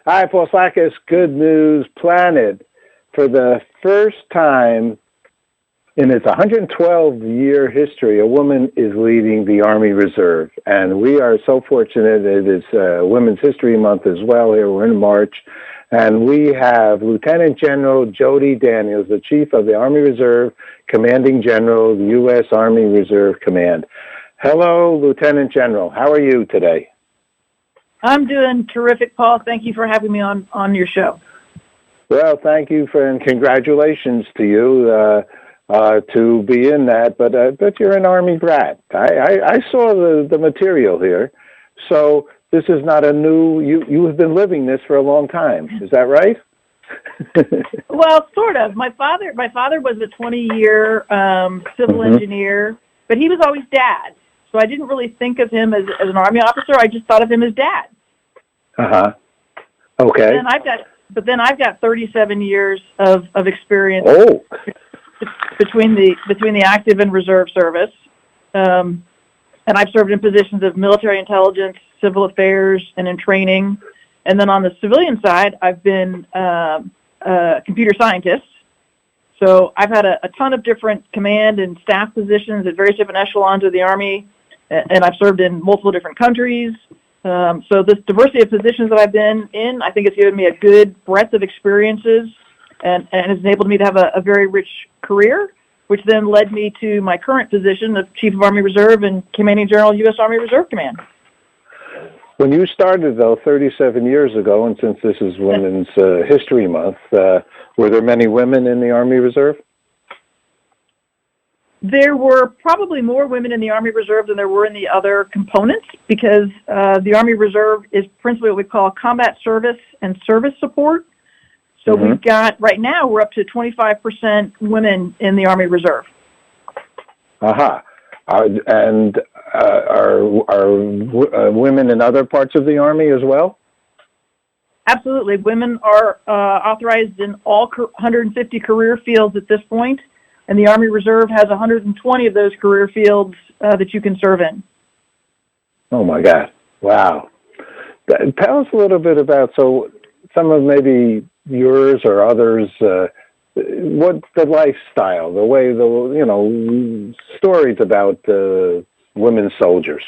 Hi, Paul Slakis, Good News Planet. For the first time in its 112-year history, a woman is leading the Army Reserve. And we are so fortunate. It is Women's History Month as well here. We're in March. And we have Lieutenant General Jody Daniels, the Chief of the Army Reserve, Commanding General, the U.S. Army Reserve Command. Hello, Lieutenant General. How are you today? I'm doing terrific, Paul. Thank you for having me on your show. Well, thank you and congratulations to you to be in that. But you're an Army brat. I saw the material here, so this is not a new. You have been living this for a long time. Is that right? Well, sort of. My father was a 20-year civil engineer, but he was always Dad. So I didn't really think of him as an Army officer. I just thought of him as Dad. Okay. But then I've got 37 years of experience between the active and reserve service, and I've served in positions of military intelligence, civil affairs, and in training. And then on the civilian side, I've been a computer scientist. So I've had a ton of different command and staff positions at various different echelons of the Army, and I've served in multiple different countries. So this diversity of positions that I've been in, I think it's given me a good breadth of experiences and has enabled me to have a very rich career, which then led me to my current position of Chief of Army Reserve and Commanding General, U.S. Army Reserve Command. When you started, though, 37 years ago, and since this is Women's History Month, were there many women in the Army Reserve? There were probably more women in the Army Reserve than there were in the other components because the Army Reserve is principally what we call combat service and service support. So we've got, right now, we're up to 25% women in the Army Reserve. And are women in other parts of the Army as well? Absolutely. Women are authorized in all 150 career fields at this point, and the Army Reserve has 120 of those career fields that you can serve in. Oh, my God. Wow. Tell us a little bit about, some of maybe yours or others, what the lifestyle, the way, stories about women soldiers.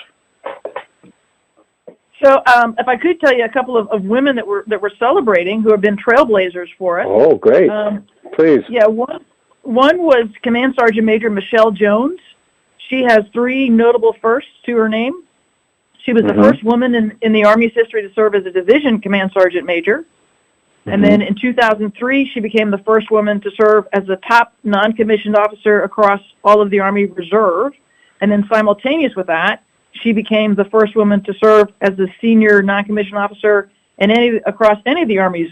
So if I could tell you a couple of women that we're celebrating who have been trailblazers for us. Oh, great. Please. Yeah, one was Command Sergeant Major Michelle Jones. She has 3 notable firsts to her name. She was the first woman in the Army's history to serve as a division Command Sergeant Major. And then in 2003, she became the first woman to serve as the top non-commissioned officer across all of the Army Reserve. And then simultaneous with that, she became the first woman to serve as the senior non-commissioned officer across any of the Army's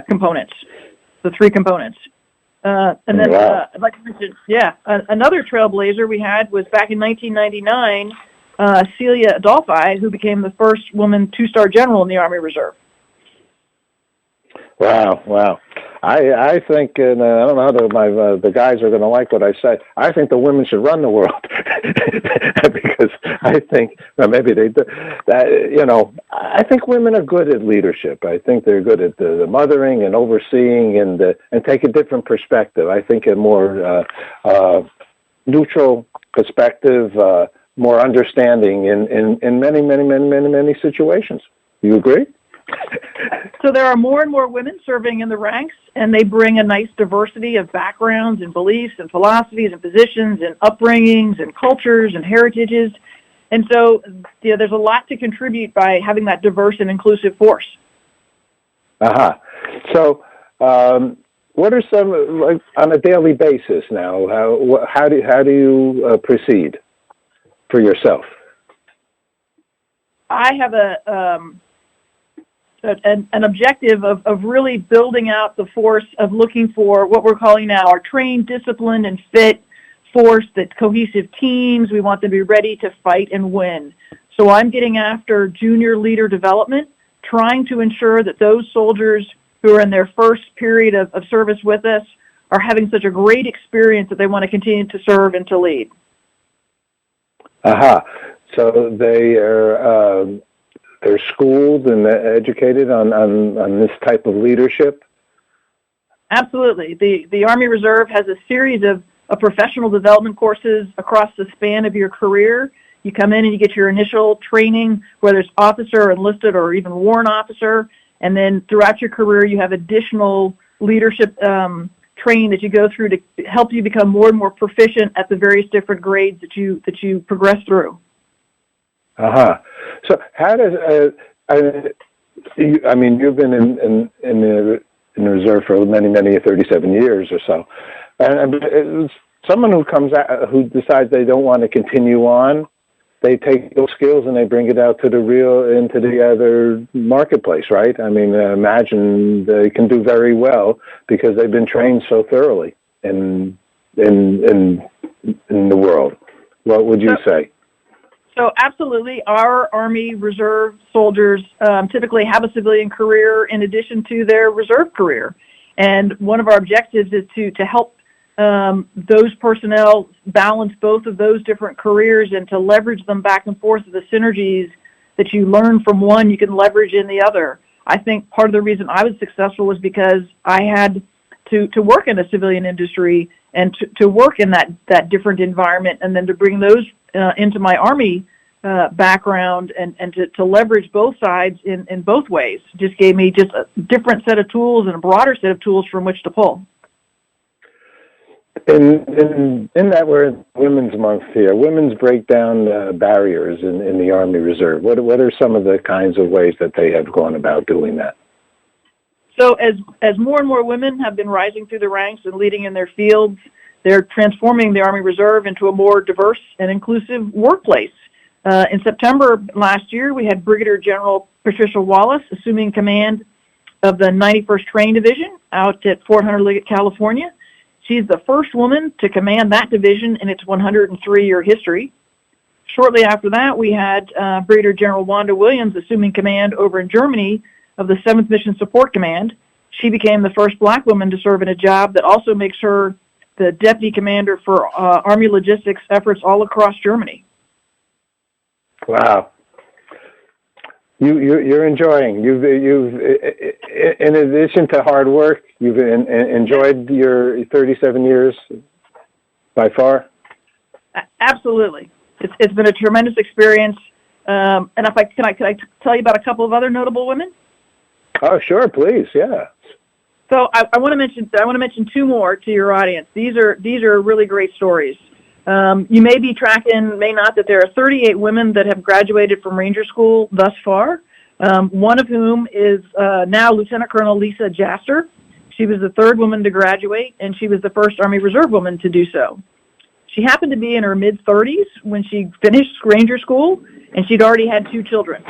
components, the 3 components. And then, like I mentioned, another trailblazer we had was back in 1999, Celia Adolphi, who became the first woman 2-star general in the Army Reserve. Wow. I think, and I don't know how the guys are going to like what I say, I think the women should run the world. Because I think, maybe they do, I think women are good at leadership. I think they're good at the mothering and overseeing and take a different perspective. I think a more neutral perspective, more understanding in many situations. Do you agree? So there are more and more women serving in the ranks, and they bring a nice diversity of backgrounds and beliefs and philosophies and positions and upbringings and cultures and heritages. And so there's a lot to contribute by having that diverse and inclusive force. So what are some, like, on a daily basis now, how do you proceed for yourself? I have an objective of really building out the force of looking for what we're calling now our trained, disciplined, and fit force, that cohesive teams. We want them to be ready to fight and win. So I'm getting after junior leader development, trying to ensure that those soldiers who are in their first period of service with us are having such a great experience that they want to continue to serve and to lead. So they are they're schooled and educated on this type of leadership? Absolutely. The Army Reserve has a series of professional development courses across the span of your career. You come in and you get your initial training, whether it's officer, enlisted, or even warrant officer, and then throughout your career you have additional leadership training that you go through to help you become more and more proficient at the various different grades that you progress through. So how does I mean, you've been in the reserve for many 37 years or so, and someone who comes out who decides they don't want to continue on, they take those skills and they bring it out into the other marketplace, right? I mean, imagine they can do very well because they've been trained so thoroughly in the world. What would you say? So absolutely, our Army Reserve soldiers typically have a civilian career in addition to their reserve career. And one of our objectives is to help those personnel balance both of those different careers and to leverage them back and forth. The synergies that you learn from one, you can leverage in the other. I think part of the reason I was successful was because I had to work in a civilian industry and to work in that different environment, and then to bring those into my Army background and to leverage both sides in both ways just gave me just a different set of tools and a broader set of tools from which to pull. In that we're in Women's Month here, women's break down barriers in the Army Reserve. What are some of the kinds of ways that they have gone about doing that? So as more and more women have been rising through the ranks and leading in their fields, they're transforming the Army Reserve into a more diverse and inclusive workplace. In September last year, we had Brigadier General Patricia Wallace assuming command of the 91st Training Division out at Fort Hunter Liggett, California. She's the first woman to command that division in its 103-year history. Shortly after that, we had Brigadier General Wanda Williams assuming command over in Germany of the 7th Mission Support Command. She became the first black woman to serve in a job that also makes her the deputy commander for Army logistics efforts all across Germany. Wow. You're enjoying. You've in addition to hard work, you've enjoyed your 37 years by far. Absolutely, it's been a tremendous experience. And if can I tell you about a couple of other notable women? Oh, sure, please, yeah. So I want to mention two more to your audience. These are really great stories. You may be tracking, may not, that there are 38 women that have graduated from Ranger School thus far, one of whom is now Lieutenant Colonel Lisa Jaster. She was the third woman to graduate, and she was the first Army Reserve woman to do so. She happened to be in her mid-30s when she finished Ranger School, and she'd already had 2 children.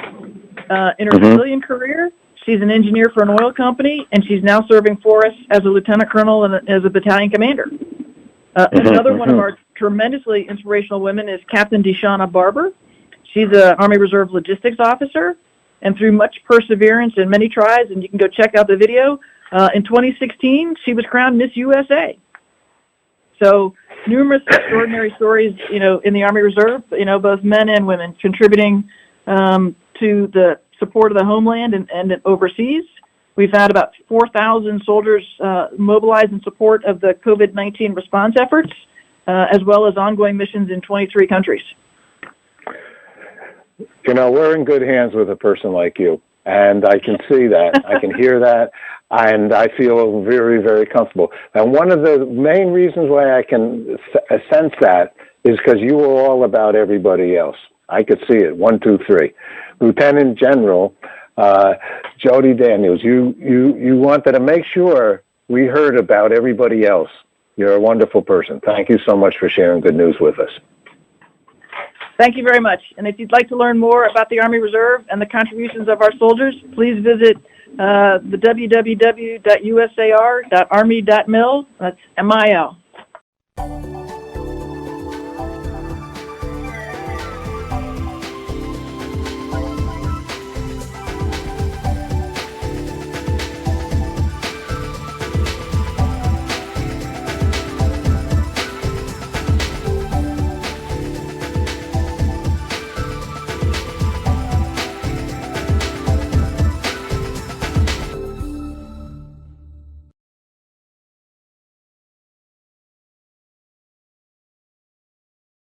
In her civilian career, she's an engineer for an oil company, and she's now serving for us as a lieutenant colonel and as a battalion commander. Another one of our tremendously inspirational women is Captain Deshauna Barber. She's an Army Reserve logistics officer, and through much perseverance and many tries, and you can go check out the video, in 2016, she was crowned Miss USA. So numerous extraordinary stories, in the Army Reserve, both men and women contributing to the support of the homeland and overseas. We've had about 4,000 soldiers mobilized in support of the COVID-19 response efforts, as well as ongoing missions in 23 countries. We're in good hands with a person like you, and I can see that. I can hear that, and I feel very, very comfortable. And one of the main reasons why I can sense that is because you were all about everybody else. I could see it. 1, 2, 3. Lieutenant General Jody Daniels, you wanted to make sure we heard about everybody else. You're a wonderful person. Thank you so much for sharing good news with us. Thank you very much. And if you'd like to learn more about the Army Reserve and the contributions of our soldiers, please visit the www.usar.army.mil. That's MIL.